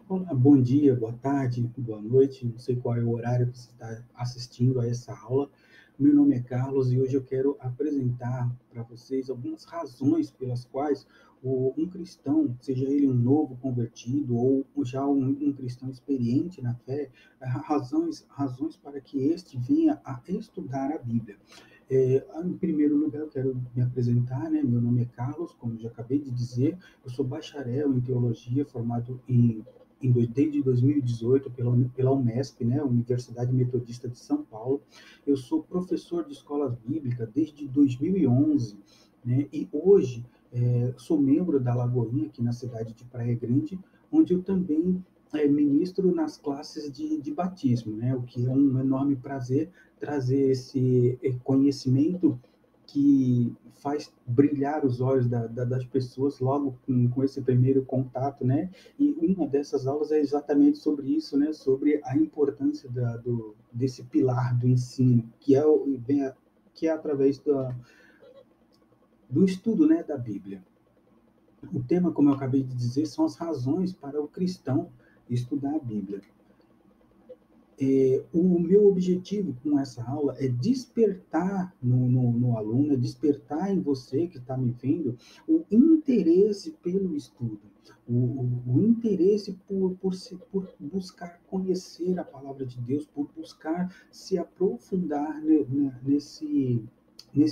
Olá, bom dia, boa tarde, boa noite. Não sei qual é o horário que você está assistindo a essa aula. Meu nome é Carlos e hoje eu quero apresentar para vocês algumas razões pelas quais um cristão, seja ele um novo convertido ou já um cristão experiente na fé, razões para que este venha a estudar a Bíblia. Em primeiro lugar, eu quero me apresentar, né? Meu nome é Carlos, como já acabei de dizer, eu sou bacharel em teologia, formado desde 2018 pela Unesp, né, Universidade Metodista de São Paulo. Eu sou professor de escolas bíblicas desde 2011, né, e hoje sou membro da Lagoinha, aqui na cidade de Praia Grande, onde eu também ministro nas classes de batismo, né, o que é um enorme prazer trazer esse conhecimento que faz brilhar os olhos das pessoas logo com esse primeiro contato, né? E uma dessas aulas é exatamente sobre isso, né? Sobre a importância desse pilar do ensino, que é através do estudo, né, da Bíblia. O tema, como eu acabei de dizer, são as razões para o cristão estudar a Bíblia. O meu objetivo com essa aula é despertar no aluno, é despertar em você que está me vendo o interesse pelo estudo, o interesse por buscar conhecer a palavra de Deus, por buscar se aprofundar nesse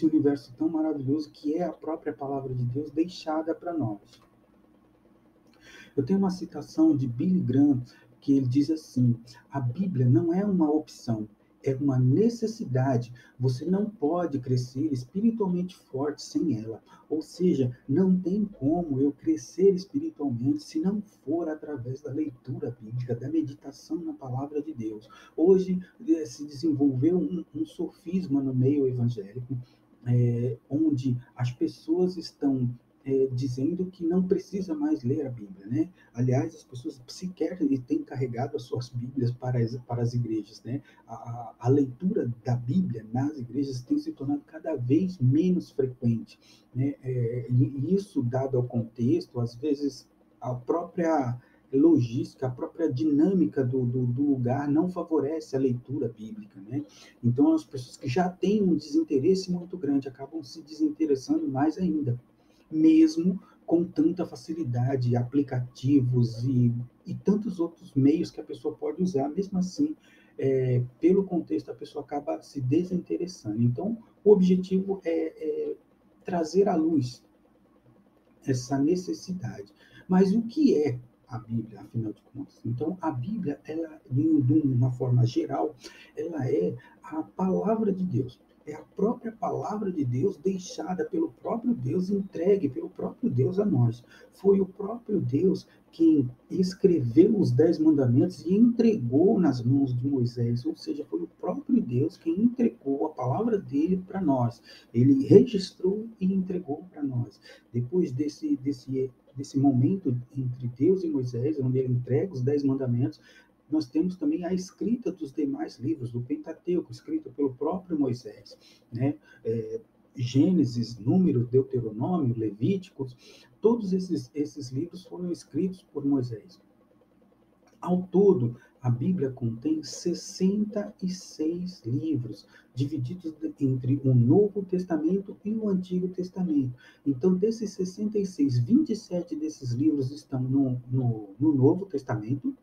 universo tão maravilhoso que é a própria palavra de Deus deixada para nós. Eu tenho uma citação de Billy Graham que ele diz assim: a Bíblia não é uma opção, é uma necessidade. Você não pode crescer espiritualmente forte sem ela. Ou seja, não tem como eu crescer espiritualmente se não for através da leitura bíblica, da meditação na palavra de Deus. Hoje se desenvolveu um sofisma no meio evangélico, onde as pessoas estão dizendo que não precisa mais ler a Bíblia, né? Aliás, as pessoas sequer têm carregado as suas Bíblias para as igrejas, né? A leitura da Bíblia nas igrejas tem se tornado cada vez menos frequente, né? E isso, dado ao contexto, às vezes a própria logística, a própria dinâmica do lugar não favorece a leitura bíblica, né? Então, as pessoas que já têm um desinteresse muito grande acabam se desinteressando mais ainda, mesmo com tanta facilidade, aplicativos e tantos outros meios que a pessoa pode usar, mesmo assim, pelo contexto, a pessoa acaba se desinteressando. Então, o objetivo é trazer à luz essa necessidade. Mas o que é a Bíblia, afinal de contas? Então, a Bíblia, ela, de uma forma geral, ela é a palavra de Deus. É a própria palavra de Deus deixada pelo próprio Deus, entregue pelo próprio Deus a nós. Foi o próprio Deus quem escreveu os 10 mandamentos e entregou nas mãos de Moisés, ou seja, foi o próprio Deus quem entregou a palavra dele para nós. Ele registrou e entregou para nós. Depois desse momento entre Deus e Moisés, onde ele entrega os 10 mandamentos, nós temos também a escrita dos demais livros, do Pentateuco, escrito pelo próprio Moisés, né? Gênesis, Número, Deuteronômio, Levíticos, todos esses livros foram escritos por Moisés. Ao todo, a Bíblia contém 66 livros, divididos entre o Novo Testamento e o Antigo Testamento. Então, desses 66, 27 desses livros estão no Novo Testamento,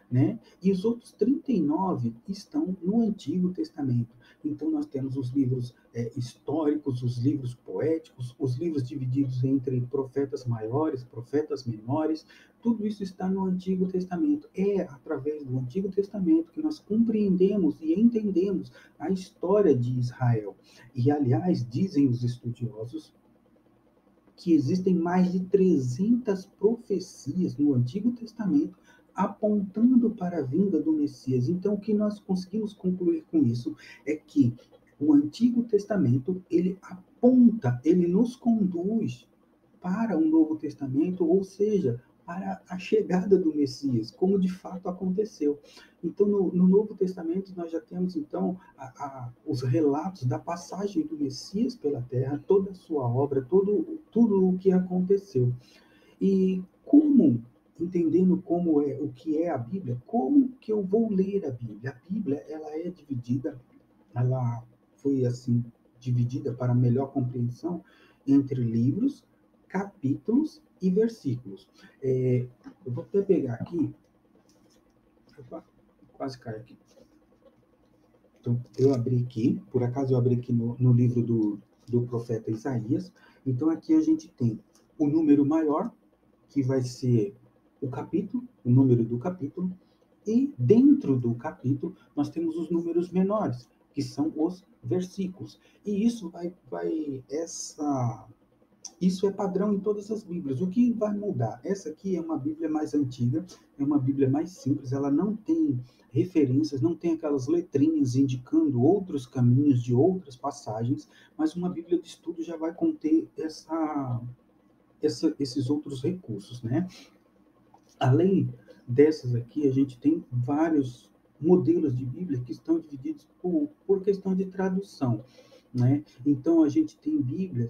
né? E os outros 39 estão no Antigo Testamento. Então, nós temos os livros históricos, os livros poéticos, os livros divididos entre profetas maiores, profetas menores, tudo isso está no Antigo Testamento. É através do Antigo Testamento que nós compreendemos e entendemos a história de Israel. E, aliás, dizem os estudiosos que existem mais de 300 profecias no Antigo Testamento apontando para a vinda do Messias. Então, o que nós conseguimos concluir com isso é que o Antigo Testamento, ele aponta, ele nos conduz para um Novo Testamento, ou seja, para a chegada do Messias, como de fato aconteceu. Então, no Novo Testamento, nós já temos, então, os relatos da passagem do Messias pela Terra, toda a sua obra, tudo o que aconteceu. E como entendendo como é, o que é a Bíblia, como que eu vou ler a Bíblia? A Bíblia, ela é dividida, ela foi assim dividida para melhor compreensão entre livros, capítulos e versículos. Eu vou até pegar aqui, opa, quase cai aqui. Então, eu abri aqui, por acaso eu abri aqui no livro do profeta Isaías. Então, aqui a gente tem o número maior, que vai ser o capítulo, o número do capítulo, e dentro do capítulo nós temos os números menores, que são os versículos. E isso é padrão em todas as Bíblias. O que vai mudar? Essa aqui é uma Bíblia mais antiga, é uma Bíblia mais simples, ela não tem referências, não tem aquelas letrinhas indicando outros caminhos de outras passagens, mas uma Bíblia de estudo já vai conter esses outros recursos, né? Além dessas aqui, a gente tem vários modelos de Bíblia que estão divididos por questão de tradução, né? Então, a gente tem Bíblias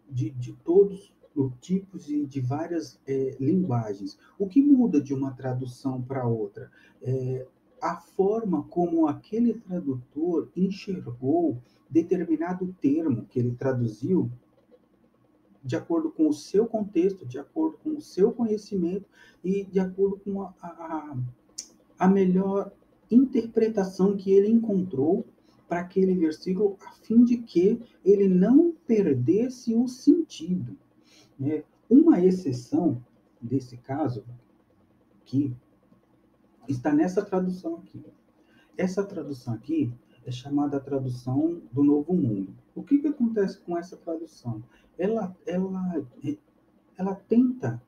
de todos os tipos e de várias linguagens. O que muda de uma tradução para outra? A forma como aquele tradutor enxergou determinado termo que ele traduziu de acordo com o seu contexto, de acordo com o seu conhecimento e de acordo com a melhor interpretação que ele encontrou para aquele versículo, a fim de que ele não perdesse o sentido, né? Uma exceção desse caso que está nessa tradução aqui. Essa tradução aqui é chamada tradução do Novo Mundo. O que acontece com essa tradução? Ela tenta,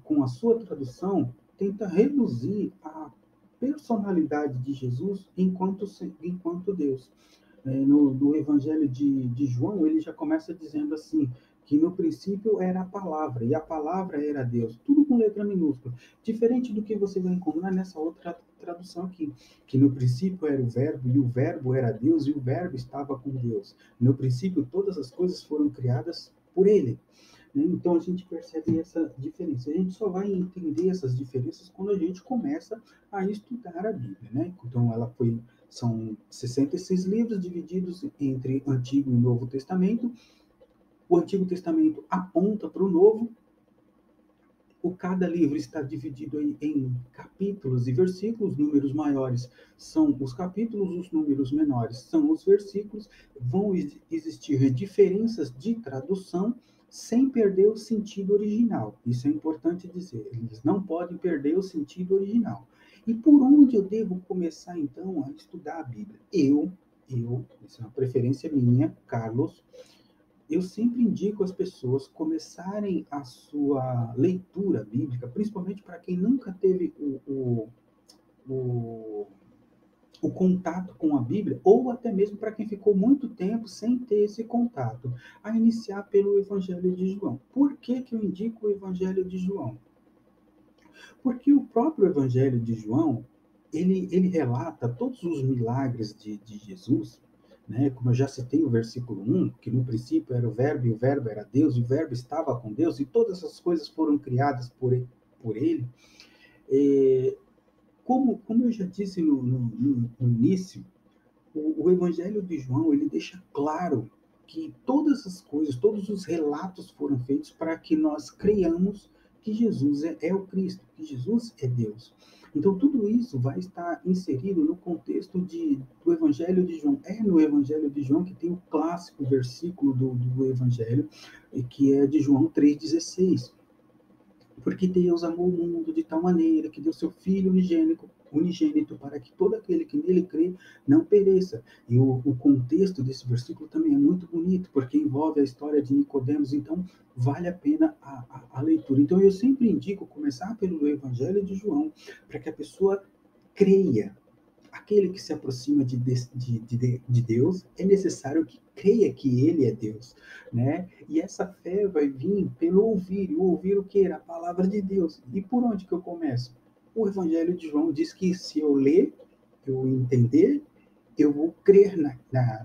com a sua tradução, tenta reduzir a personalidade de Jesus enquanto Deus. No Evangelho de João, ele já começa dizendo assim, que no princípio era a palavra, e a palavra era Deus, tudo com letra minúscula, diferente do que você vai encontrar nessa outra tradução aqui, que no princípio era o verbo, e o verbo era Deus, e o verbo estava com Deus. No princípio, todas as coisas foram criadas por ele. Né? Então, a gente percebe essa diferença. A gente só vai entender essas diferenças quando a gente começa a estudar a Bíblia. Né? Então, são 66 livros divididos entre Antigo e Novo Testamento. O Antigo Testamento aponta para o Novo. Cada livro está dividido em capítulos e versículos. Números maiores são os capítulos, os números menores são os versículos. Vão existir diferenças de tradução sem perder o sentido original. Isso é importante dizer. Eles não podem perder o sentido original. E por onde eu devo começar, então, a estudar a Bíblia? Isso é uma preferência minha, Carlos, eu sempre indico as pessoas começarem a sua leitura bíblica, principalmente para quem nunca teve o, o contato com a Bíblia, ou até mesmo para quem ficou muito tempo sem ter esse contato, a iniciar pelo Evangelho de João. Por que eu indico o Evangelho de João? Porque o próprio Evangelho de João, ele relata todos os milagres de Jesus, né? Como eu já citei o versículo 1, que no princípio era o verbo, e o verbo era Deus, e o verbo estava com Deus, e todas as coisas foram criadas por ele. Como eu já disse no início, o Evangelho de João, ele deixa claro que todas as coisas, todos os relatos foram feitos para que nós creiamos que Jesus é o Cristo, que Jesus é Deus. Então, tudo isso vai estar inserido no contexto do Evangelho de João. É no Evangelho de João que tem o clássico versículo do Evangelho, que é de João 3,16. Porque Deus amou o mundo de tal maneira que deu seu Filho unigênito para que todo aquele que nele crê não pereça. E o contexto desse versículo também é muito bonito, porque envolve a história de Nicodemos, então vale a pena a leitura. Então eu sempre indico começar pelo Evangelho de João, para que a pessoa creia. Aquele que se aproxima de Deus, é necessário que creia que ele é Deus, né? E essa fé vai vir pelo ouvir, e ouvir o que? A palavra de Deus. E por onde que eu começo? O Evangelho de João diz que se eu ler, eu entender, eu vou crer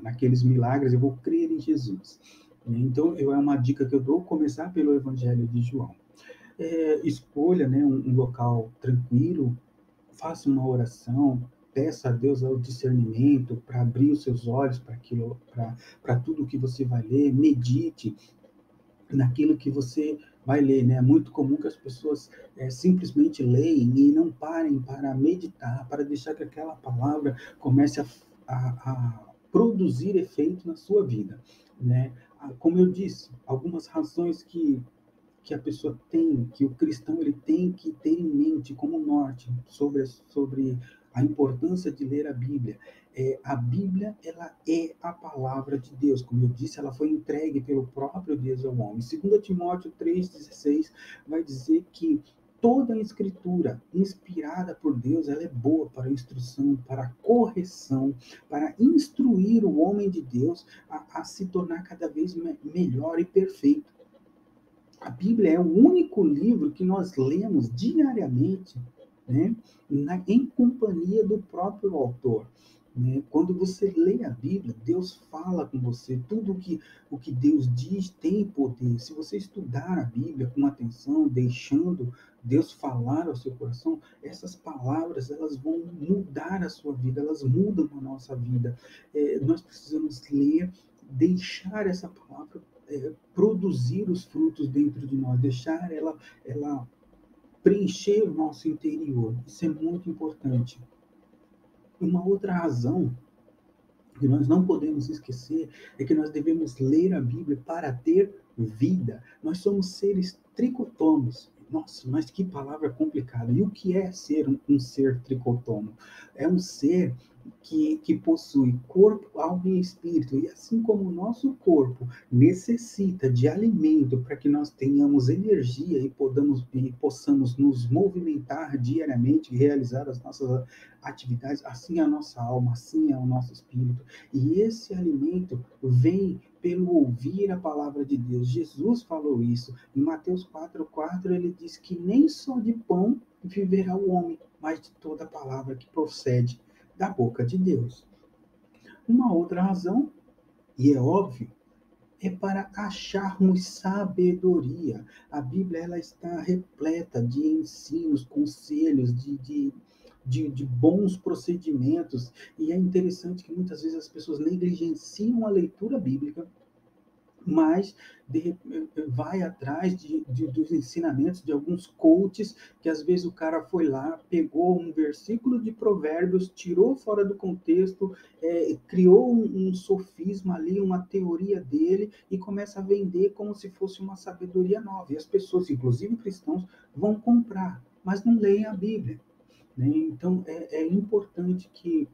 naqueles milagres, eu vou crer em Jesus. Então, é uma dica que eu dou, começar pelo Evangelho de João. escolha, né, um local tranquilo, faça uma oração, peça a Deus o discernimento para abrir os seus olhos para aquilo, para tudo que você vai ler, medite naquilo que você vai ler, né? É muito comum que as pessoas simplesmente leem e não parem para meditar, para deixar que aquela palavra comece a produzir efeito na sua vida, né? Como eu disse, algumas razões que a pessoa tem, que o cristão ele tem que ter em mente como norte sobre a importância de ler a Bíblia. A Bíblia ela é a palavra de Deus, como eu disse, ela foi entregue pelo próprio Deus ao homem. 2 Timóteo 3,16 vai dizer que toda a escritura inspirada por Deus, ela é boa para instrução, para correção, para instruir o homem de Deus a se tornar cada vez melhor e perfeito. A Bíblia é o único livro que nós lemos diariamente, né, em companhia do próprio autor. Né? Quando você lê a Bíblia, Deus fala com você. Tudo o que Deus diz tem poder. Se você estudar a Bíblia com atenção, deixando Deus falar ao seu coração, essas palavras elas vão mudar a sua vida, elas mudam a nossa vida. Nós precisamos ler, deixar essa palavra produzir os frutos dentro de nós, deixar ela preencher o nosso interior. Isso é muito importante. Uma outra razão que nós não podemos esquecer é que nós devemos ler a Bíblia para ter vida. Nós somos seres tricotomos. Nossa, mas que palavra complicada. E o que é ser um ser tricotomo? É um ser que possui corpo, alma e espírito. E assim como o nosso corpo necessita de alimento para que nós tenhamos energia e possamos nos movimentar diariamente e realizar as nossas atividades, assim é a nossa alma, assim é o nosso espírito. E esse alimento vem pelo ouvir a palavra de Deus. Jesus falou isso. Em Mateus 4,4 ele diz que nem só de pão viverá o homem, mas de toda palavra que procede da boca de Deus. Uma outra razão, e é óbvio, é para acharmos sabedoria. A Bíblia ela está repleta de ensinos, conselhos, de bons procedimentos. E é interessante que muitas vezes as pessoas negligenciam a leitura bíblica, mas vai atrás dos ensinamentos de alguns coaches, que às vezes o cara foi lá, pegou um versículo de Provérbios, tirou fora do contexto, criou um sofisma ali, uma teoria dele, e começa a vender como se fosse uma sabedoria nova. E as pessoas, inclusive cristãos, vão comprar, mas não leem a Bíblia. Né? Então, é importante que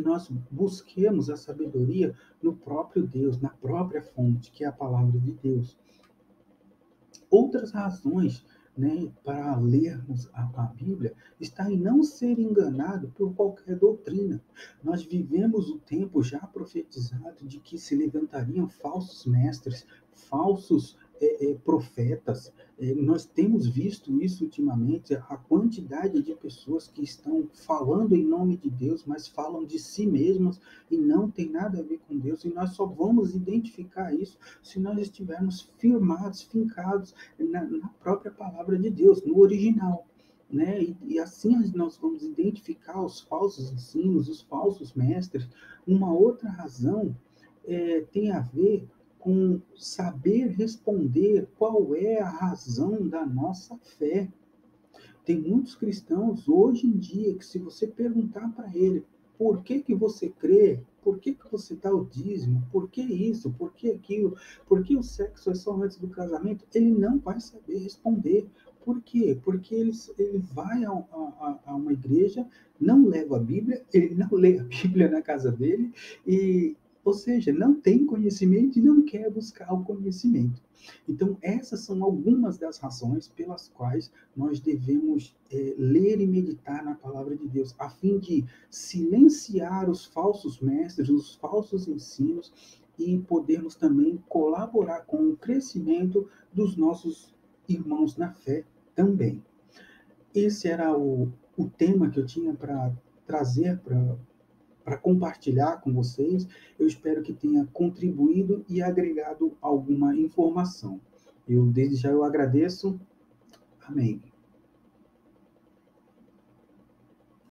nós busquemos a sabedoria no próprio Deus, na própria fonte, que é a palavra de Deus. Outras razões, né, para lermos a Bíblia está em não ser enganado por qualquer doutrina. Nós vivemos o tempo já profetizado de que se levantariam falsos mestres, falsos profetas. Nós temos visto isso ultimamente, a quantidade de pessoas que estão falando em nome de Deus, mas falam de si mesmas e não tem nada a ver com Deus. E nós só vamos identificar isso se nós estivermos firmados, fincados na própria palavra de Deus, no original. Né? E assim nós vamos identificar os falsos ensinos, os falsos mestres. Uma outra razão tem a ver com saber responder qual é a razão da nossa fé. Tem muitos cristãos hoje em dia que se você perguntar para ele por que você crê, por que você dá o dízimo, por que isso, por que aquilo, por que o sexo é só antes do casamento, ele não vai saber responder. Por quê? Porque ele vai a uma igreja, não leva a Bíblia, ele não lê a Bíblia na casa dele, ou seja, não tem conhecimento e não quer buscar o conhecimento. Então, essas são algumas das razões pelas quais nós devemos ler e meditar na palavra de Deus, a fim de silenciar os falsos mestres, os falsos ensinos e podermos também colaborar com o crescimento dos nossos irmãos na fé também. Esse era o tema que eu tinha para trazer para compartilhar com vocês. Eu espero que tenha contribuído e agregado alguma informação. Eu, desde já, eu agradeço. Amém.